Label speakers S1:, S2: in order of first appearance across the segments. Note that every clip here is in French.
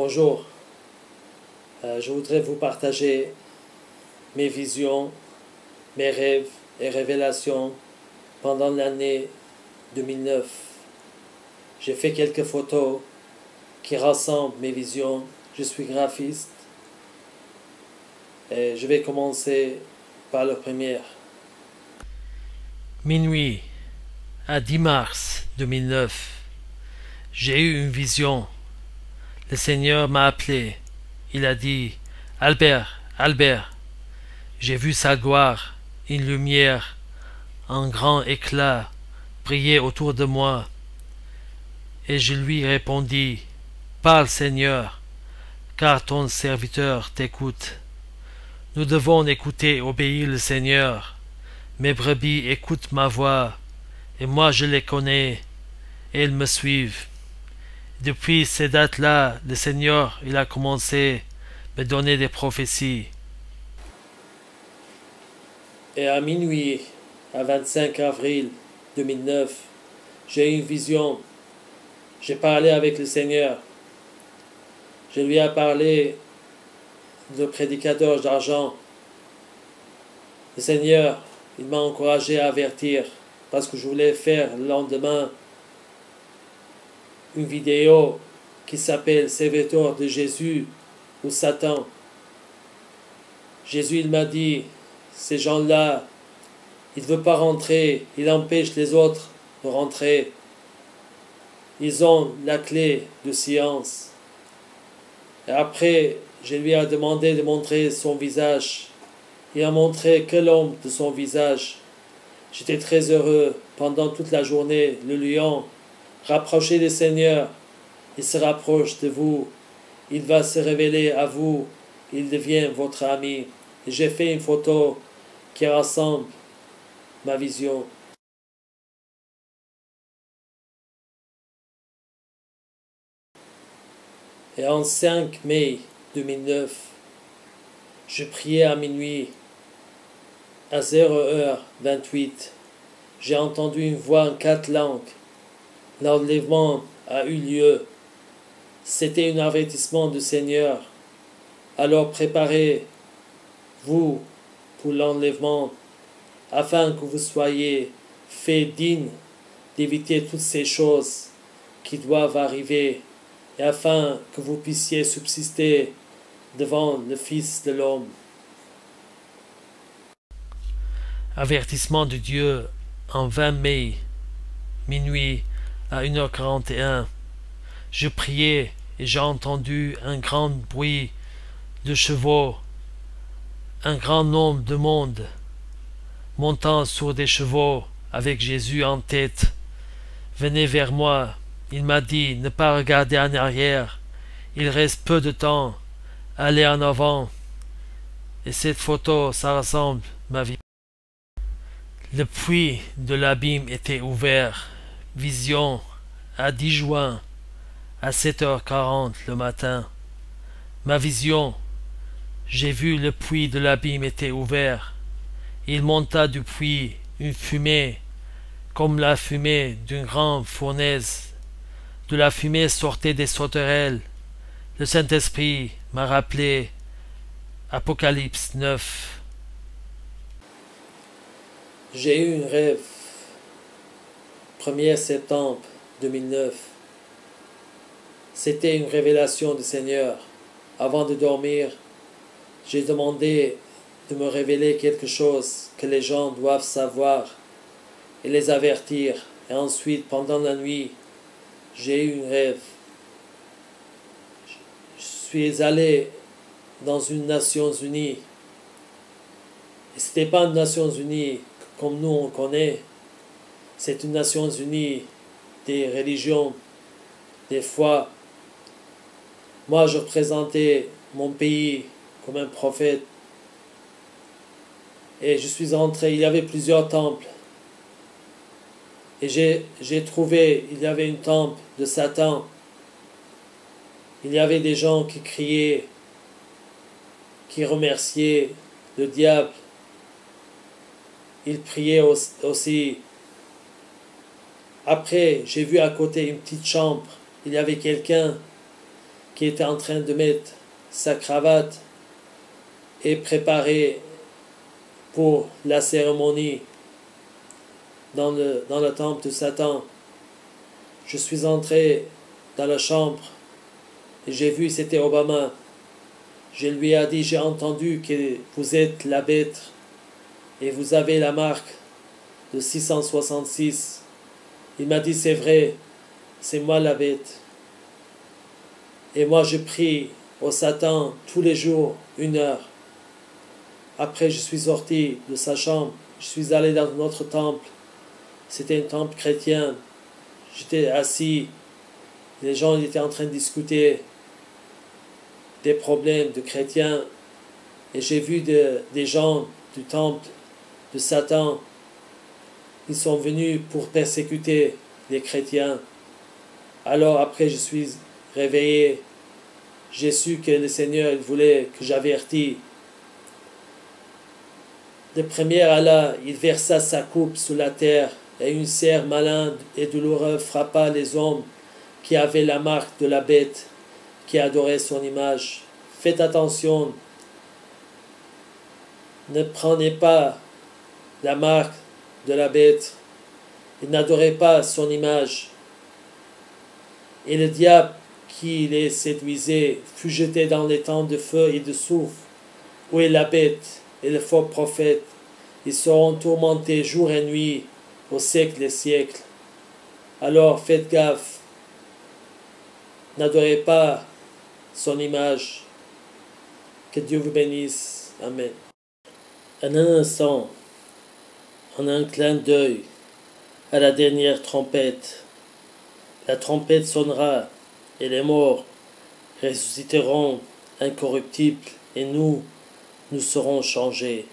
S1: Bonjour, je voudrais vous partager mes visions, mes rêves et révélations pendant l'année 2009. J'ai fait quelques photos qui rassemblent mes visions. Je suis graphiste et je vais commencer par la première.
S2: Minuit, à 10 mars 2009, j'ai eu une vision. Le Seigneur m'a appelé. Il a dit, « Albert, Albert !» J'ai vu sa gloire, une lumière, un grand éclat briller autour de moi. Et je lui répondis, « Parle, Seigneur, car ton serviteur t'écoute. » Nous devons écouter et obéir le Seigneur. Mes brebis écoutent ma voix, et moi je les connais, et ils me suivent. Depuis ces dates-là, le Seigneur, il a commencé à me donner des prophéties.
S1: Et à minuit, à 25 avril 2009, j'ai eu une vision. J'ai parlé avec le Seigneur. Je lui ai parlé de prédicateur d'argent. Le Seigneur, il m'a encouragé à avertir parce que je voulais faire le lendemain une vidéo qui s'appelle Serviteur de Jésus ou Satan. Jésus, il m'a dit, ces gens-là, ils ne veulent pas rentrer, ils empêchent les autres de rentrer. Ils ont la clé de science. Et après, je lui ai demandé de montrer son visage. Il a montré que l'ombre de son visage. J'étais très heureux pendant toute la journée. Le lion, rapprochez le Seigneur. Il se rapproche de vous. Il va se révéler à vous. Il devient votre ami. Et j'ai fait une photo qui rassemble ma vision. Et en 5 mai 2009, je priais à minuit. À 0h28, j'ai entendu une voix en 4 langues. L'enlèvement a eu lieu. C'était un avertissement du Seigneur. Alors préparez-vous pour l'enlèvement, afin que vous soyez faits dignes d'éviter toutes ces choses qui doivent arriver, et afin que vous puissiez subsister devant le Fils de l'homme.
S2: Avertissement de Dieu en 20 mai, minuit à 1h41. Je priais et j'ai entendu un grand bruit de chevaux, un grand nombre de monde montant sur des chevaux avec Jésus en tête. Venez vers moi. Il m'a dit, ne pas regarder en arrière. Il reste peu de temps. Allez en avant. Et cette photo, ça ressemble ma vie. Le puits de l'abîme était ouvert. Vision à 10 juin à 7h40 le matin. Ma vision. J'ai vu le puits de l'abîme était ouvert. Il monta du puits une fumée, comme la fumée d'une grande fournaise. De la fumée sortait des sauterelles. Le Saint-Esprit m'a rappelé Apocalypse 9.
S1: J'ai eu un rêve. 1er septembre 2009. C'était une révélation du Seigneur. Avant de dormir, j'ai demandé de me révéler quelque chose que les gens doivent savoir et les avertir. Et ensuite, pendant la nuit, j'ai eu un rêve. Je suis allé dans une Nations Unies. Et ce n'était pas une Nations Unies comme nous on connaît. C'est une Nations Unies des religions, des foi. Moi, je représentais mon pays comme un prophète. Et je suis entré, il y avait plusieurs temples. Et j'ai trouvé, il y avait une temple de Satan. Il y avait des gens qui criaient, qui remerciaient le diable. Ils priaient aussi. Après, j'ai vu à côté une petite chambre. Il y avait quelqu'un qui était en train de mettre sa cravate et préparer pour la cérémonie dans le temple de Satan. Je suis entré dans la chambre et j'ai vu c'était Obama. Je lui ai dit, j'ai entendu que vous êtes la bête et vous avez la marque de 666. Il m'a dit, c'est vrai, c'est moi la bête. Et moi je prie au Satan tous les jours, 1 heure. Après je suis sorti de sa chambre, je suis allé dans notre temple. C'était un temple chrétien. J'étais assis, les gens étaient en train de discuter des problèmes de chrétiens. Et j'ai vu des gens du temple de Satan. Ils sont venus pour persécuter les chrétiens. Alors après je suis réveillé. J'ai su que le Seigneur il voulait que j'avertisse. De première Allah, il versa sa coupe sur la terre, et une serre malade et douloureuse frappa les hommes qui avaient la marque de la bête, qui adorait son image. Faites attention, ne prenez pas la marque de la bête, et n'adorez pas son image. Et le diable qui les séduisait fut jeté dans les temps de feu et de soufre, où est la bête et le faux prophète. Ils seront tourmentés jour et nuit au siècle des siècles. Alors faites gaffe, n'adorez pas son image. Que Dieu vous bénisse. Amen. En un instant, en un clin d'œil, à la dernière trompette, la trompette sonnera et les morts ressusciteront incorruptibles et nous serons changés.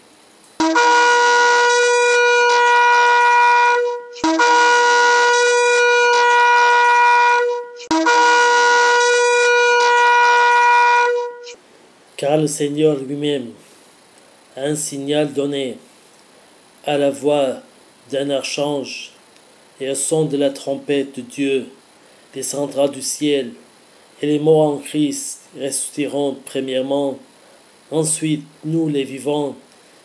S1: Car le Seigneur lui-même a un signal donné à la voix d'un archange et au son de la trompette de Dieu descendra du ciel, et les morts en Christ ressusciteront premièrement. Ensuite, nous les vivants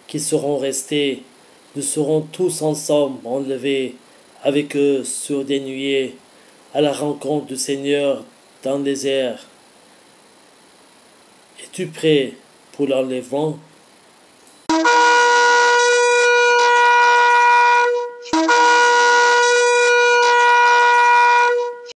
S1: qui serons restés, nous serons tous ensemble enlevés avec eux sur des nuées à la rencontre du Seigneur dans les airs. Es-tu prêt pour l'enlèvement?